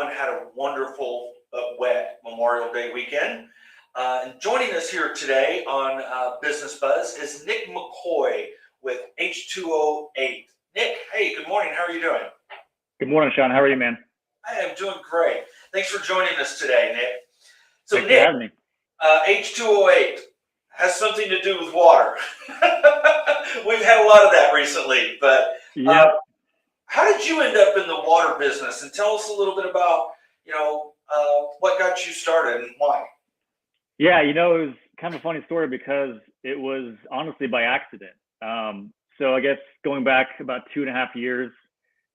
everyone had a wonderful wet Memorial Day weekend. And joining us here today on Business Buzz is Nick McCoy with H2O Eight. Nick, hey, good morning. How are you doing? Good morning, Sean. How are you, man? I am doing great. Thanks for joining us today, Nick. So, Thanks Nick, for having me. H2O Eight has something to do with water. We've had a lot of that recently, but Yeah. How did you end up in the water business? And tell us a little bit about, what got you started and why. Yeah, it was kind of a funny story because it was honestly by accident. So I guess going back about 2.5 years,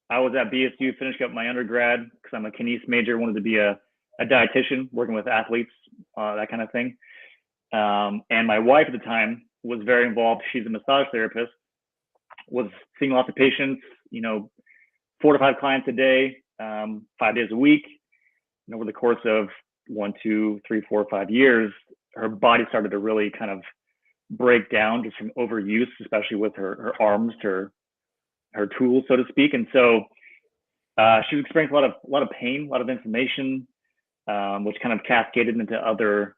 I was at BSU finishing up my undergrad because I'm a kines major, wanted to be a dietitian, working with athletes, that kind of thing. And my wife at the time was very involved. She's a massage therapist, was seeing lots of patients, 4 to 5 clients a day, 5 days a week. And over the course of 1, 2, 3, 4, 5 years, her body started to really kind of break down just from overuse, especially with her arms, her tools, so to speak. And so she was experiencing a lot of pain, a lot of inflammation, which kind of cascaded into other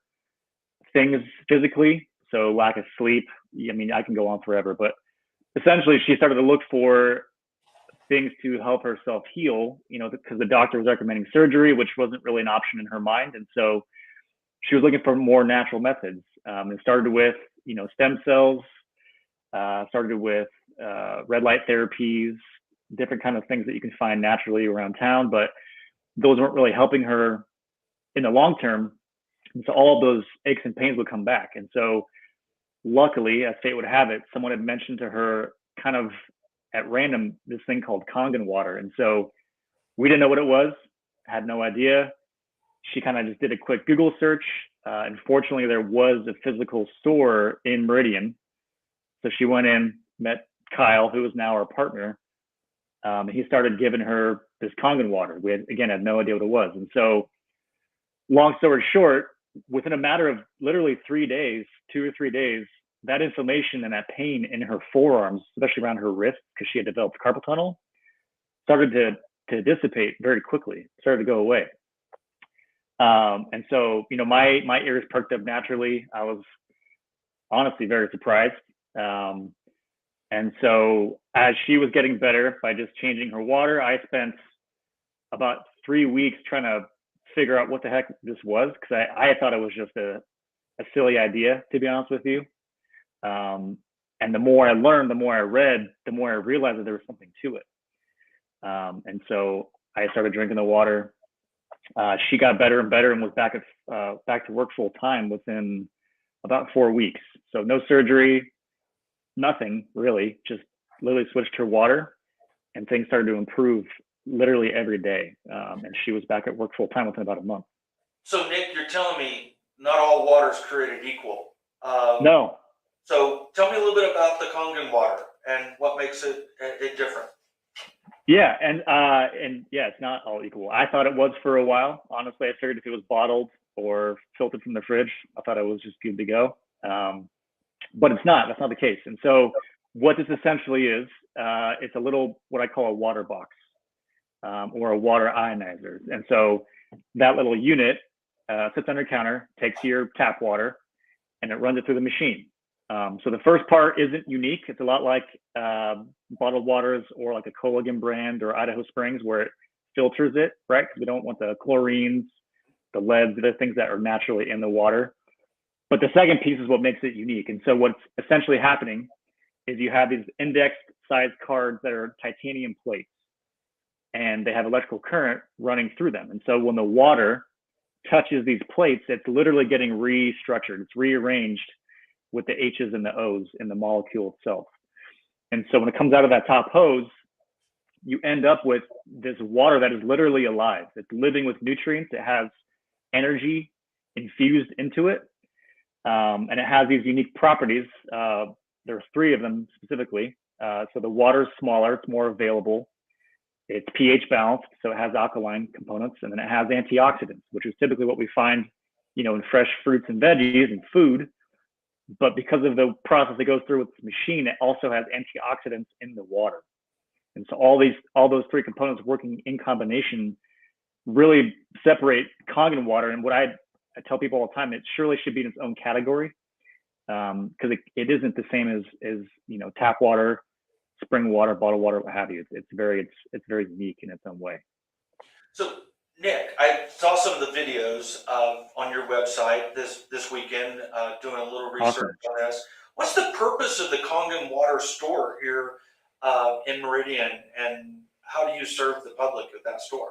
things physically. So lack of sleep. I mean, I can go on forever, but essentially she started to look for things to help herself heal, because the doctor was recommending surgery, which wasn't really an option in her mind. And so she was looking for more natural methods. It started with, stem cells, started with red light therapies, different kind of things that you can find naturally around town, but those weren't really helping her in the long term. And so all of those aches and pains would come back. And so luckily, as fate would have it, someone had mentioned to her kind of at random this thing called Kangen water. And so we didn't know what it was, had no idea. She kind of just did a quick Google search. And fortunately, there was a physical store in Meridian. So she went in, met Kyle, who is now our partner. He started giving her this Kangen water. We had no idea what it was. And so long story short, within a matter of literally 3 days, 2 or 3 days, that inflammation and that pain in her forearms, especially around her wrist, because she had developed carpal tunnel, started to dissipate very quickly, started to go away. And so, my ears perked up naturally. I was honestly very surprised. And so as she was getting better by just changing her water, I spent about 3 weeks trying to figure out what the heck this was, because I thought it was just a silly idea, to be honest with you. And the more I learned, the more I read, the more I realized that there was something to it. And so I started drinking the water. She got better and better and was back to work full time within about 4 weeks. So no surgery, nothing really, just literally switched her water, and things started to improve literally every day. And she was back at work full time within about a month. So Nick, you're telling me not all water is created equal. No. So tell me a little bit about the Kangen water and what makes it different. Yeah, and yeah, it's not all equal. I thought it was for a while. Honestly, I figured if it was bottled or filtered from the fridge, I thought it was just good to go. But it's not. That's not the case. And so what this essentially is, it's a little, what I call a water box, or a water ionizer. And so that little unit sits on your counter, takes your tap water, and it runs it through the machine. So the first part isn't unique. It's a lot like bottled waters or like a Culligan brand or Idaho Springs, where it filters it, right? Because we don't want the chlorines, the leads, the things that are naturally in the water. But the second piece is what makes it unique. And so what's essentially happening is you have these indexed sized cards that are titanium plates, and they have electrical current running through them. And so when the water touches these plates, it's literally getting restructured. It's rearranged with the H's and the O's in the molecule itself. And so when it comes out of that top hose, you end up with this water that is literally alive. It's living with nutrients. It has energy infused into it. And it has these unique properties. There's 3 of them specifically. So the water is smaller, it's more available. It's pH balanced, so it has alkaline components, and then it has antioxidants, which is typically what we find, in fresh fruits and veggies and food. But because of the process it goes through with this machine, it also has antioxidants in the water. And so all those 3 components working in combination really separate Kangen water. And what I tell people all the time, it surely should be in its own category, because it isn't the same as tap water, spring water, bottled water, what have you. It's very unique in its own way. So, Nick, I saw some of the videos on your website this weekend, doing a little research on this. What's the purpose of the Kangen water store here in Meridian, and how do you serve the public at that store?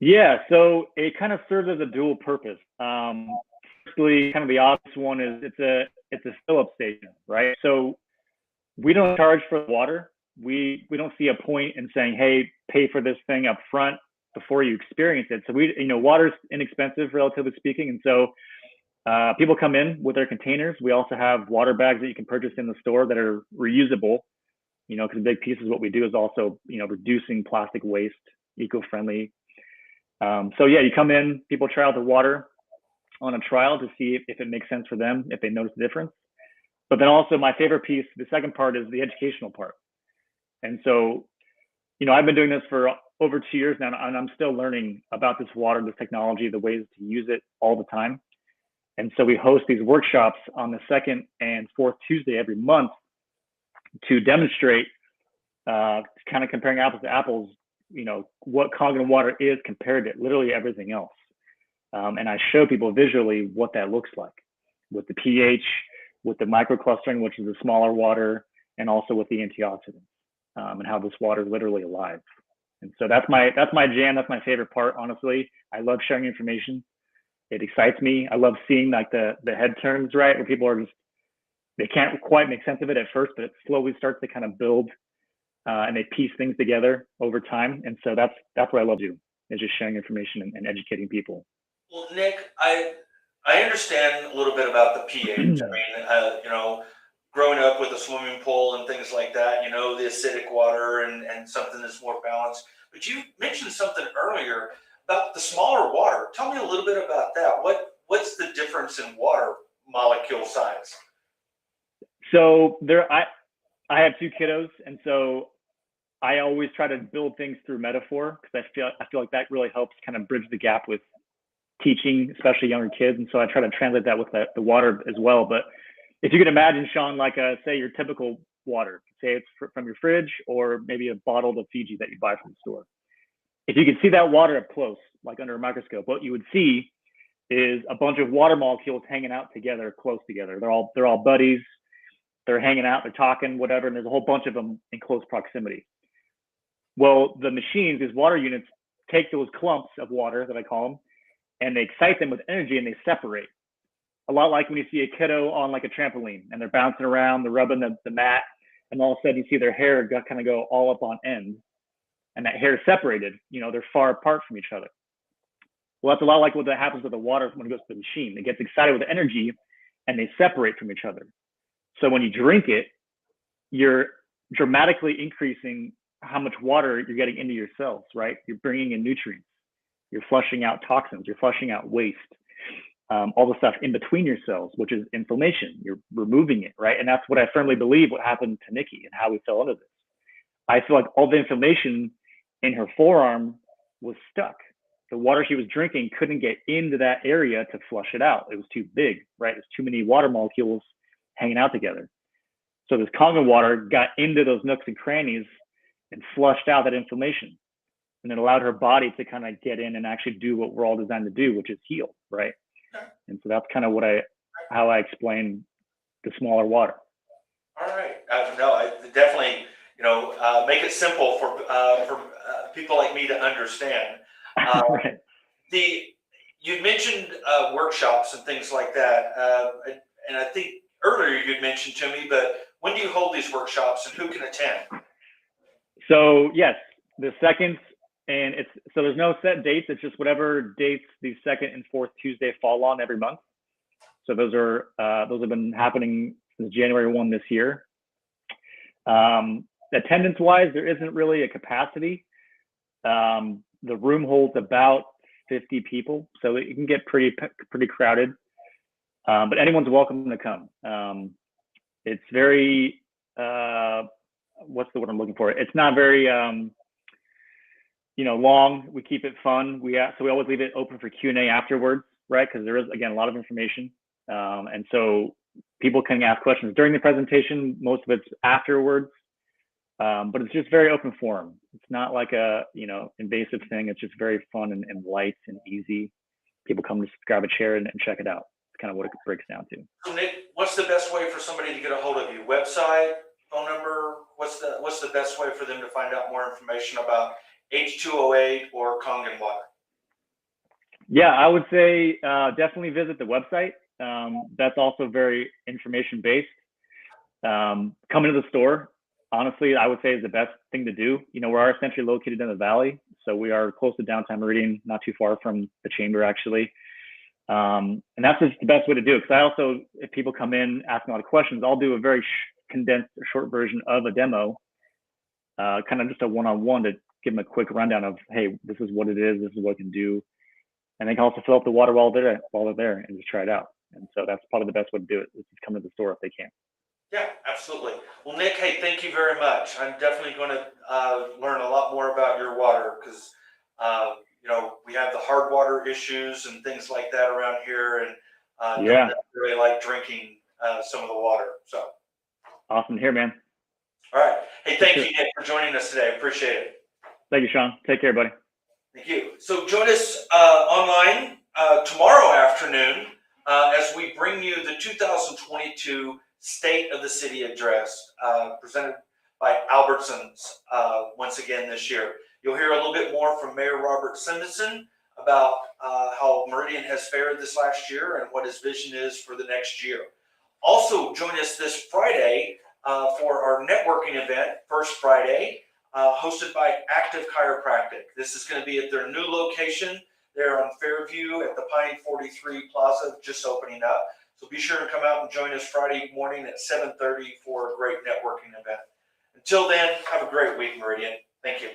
Yeah, so it kind of serves as a dual purpose. Firstly, kind of the obvious one is it's a fill-up station, right? So we don't charge for the water. We don't see a point in saying, hey, pay for this thing up front before you experience it. So water's inexpensive, relatively speaking, and so people come in with their containers. We also have water bags that you can purchase in the store that are reusable. Because a big piece of what we do is also reducing plastic waste, eco-friendly. So yeah, you come in, people try out the water on a trial to see if it makes sense for them, if they notice the difference. But then also my favorite piece, the second part, is the educational part. And so, I've been doing this for over 2 years now, and I'm still learning about this water, this technology, the ways to use it all the time. And so we host these workshops on the second and fourth Tuesday every month to demonstrate, kind of comparing apples to apples, what Kangen water is compared to literally everything else. And I show people visually what that looks like with the pH, with the microclustering, which is the smaller water, and also with the antioxidants, and how this water is literally alive. And so that's my jam. That's my favorite part, honestly. I love sharing information. It excites me. I love seeing like the head turns, right, where people are they can't quite make sense of it at first, but it slowly starts to kind of build, and they piece things together over time. And so that's what I love to do, is just sharing information and educating people. Well, Nick, I understand a little bit about the pH. I mean, growing up with a swimming pool and things like that, the acidic water and something that's more balanced. But you mentioned something earlier about the smaller water. Tell me a little bit about that. What's the difference in water molecule size? So I have 2 kiddos, and so I always try to build things through metaphor, because I feel like that really helps kind of bridge the gap with teaching, especially younger kids. And so I try to translate that with the water as well. But if you could imagine, Sean, like say your typical water, say it's from your fridge, or maybe a bottle of Fiji that you buy from the store. If you could see that water up close, like under a microscope, what you would see is a bunch of water molecules hanging out together, close together. They're all buddies. They're hanging out, they're talking, whatever, and there's a whole bunch of them in close proximity. Well, the machines, these water units, take those clumps of water, that I call them, and they excite them with energy, and they separate. A lot like when you see a kiddo on like a trampoline, and they're bouncing around, they're rubbing the mat, and all of a sudden you see their hair kind of go all up on end, and that hair is separated. They're far apart from each other. Well, that's a lot like what happens with the water when it goes to the machine. It gets excited with the energy, and they separate from each other. So when you drink it, you're dramatically increasing how much water you're getting into your cells, right? You're bringing in nutrients. You're flushing out toxins. You're flushing out waste. All the stuff in between your cells, which is inflammation. You're removing it, right? And that's what I firmly believe what happened to Nikki and how we fell into this. I feel like all the inflammation in her forearm was stuck. The water she was drinking couldn't get into that area to flush it out. It was too big, right? There's too many water molecules hanging out together. So this Kangen water got into those nooks and crannies and flushed out that inflammation, and it allowed her body to kind of get in and actually do what we're all designed to do, which is heal, right? And so that's kind of how I explain the smaller water. All right. No, I definitely, make it simple for people like me to understand. Right. You mentioned workshops and things like that, and I think earlier you'd mentioned to me, but when do you hold these workshops, and who can attend? So yes, the second, and so there's no set dates. It's just whatever dates the second and fourth Tuesday fall on every month. So those have been happening since January 1 this year. Attendance wise, there isn't really a capacity. The room holds about 50 people, so it can get pretty crowded. But anyone's welcome to come. It's very, what's the word I'm looking for? It's not very, long. We keep it fun. So we always leave it open for Q&A afterwards, right? Because there is, again, a lot of information. And so people can ask questions during the presentation. Most of it's afterwards. But it's just very open forum. It's not like a, invasive thing. It's just very fun and light and easy. People come just grab a chair and check it out. It's kind of what it breaks down to. So Nick, what's the best way for somebody to get a hold of you? Website, phone number? What's the best way for them to find out more information about H2O Eight or Kangen water? Yeah, I would say definitely visit the website. That's also very information based. Come into the store. Honestly, I would say is the best thing to do. We are essentially located in the valley, so we are close to downtown Meridian, not too far from the chamber actually. And that's just the best way to do it. Because I also, if people come in asking a lot of questions, I'll do a very condensed, short version of a demo, kind of just a one-on-one to give them a quick rundown of, hey, this is what it is, this is what it can do, and they can also fill up the water while they're there and just try it out. And so that's probably the best way to do it, is just come to the store if they can. Yeah, absolutely. Well, Nick, hey, thank you very much. I'm definitely going to learn a lot more about your water because, we have the hard water issues and things like that around here, and don't really like drinking some of the water. So awesome to hear, man. All right. Hey, thank you, Nick, for joining us today. I appreciate it. Thank you, Sean. Take care, buddy. Thank you. So join us online tomorrow afternoon as we bring you the 2022 State of the City Address presented by Albertsons once again this year. You'll hear a little bit more from Mayor Robert Simonson about how Meridian has fared this last year and what his vision is for the next year. Also join us this Friday for our networking event, First Friday, hosted by Active Chiropractic. This is going to be at their new location there on Fairview at the Pine 43 Plaza, just opening up. So be sure to come out and join us Friday morning at 7:30 for a great networking event. Until then, have a great week, Meridian. Thank you.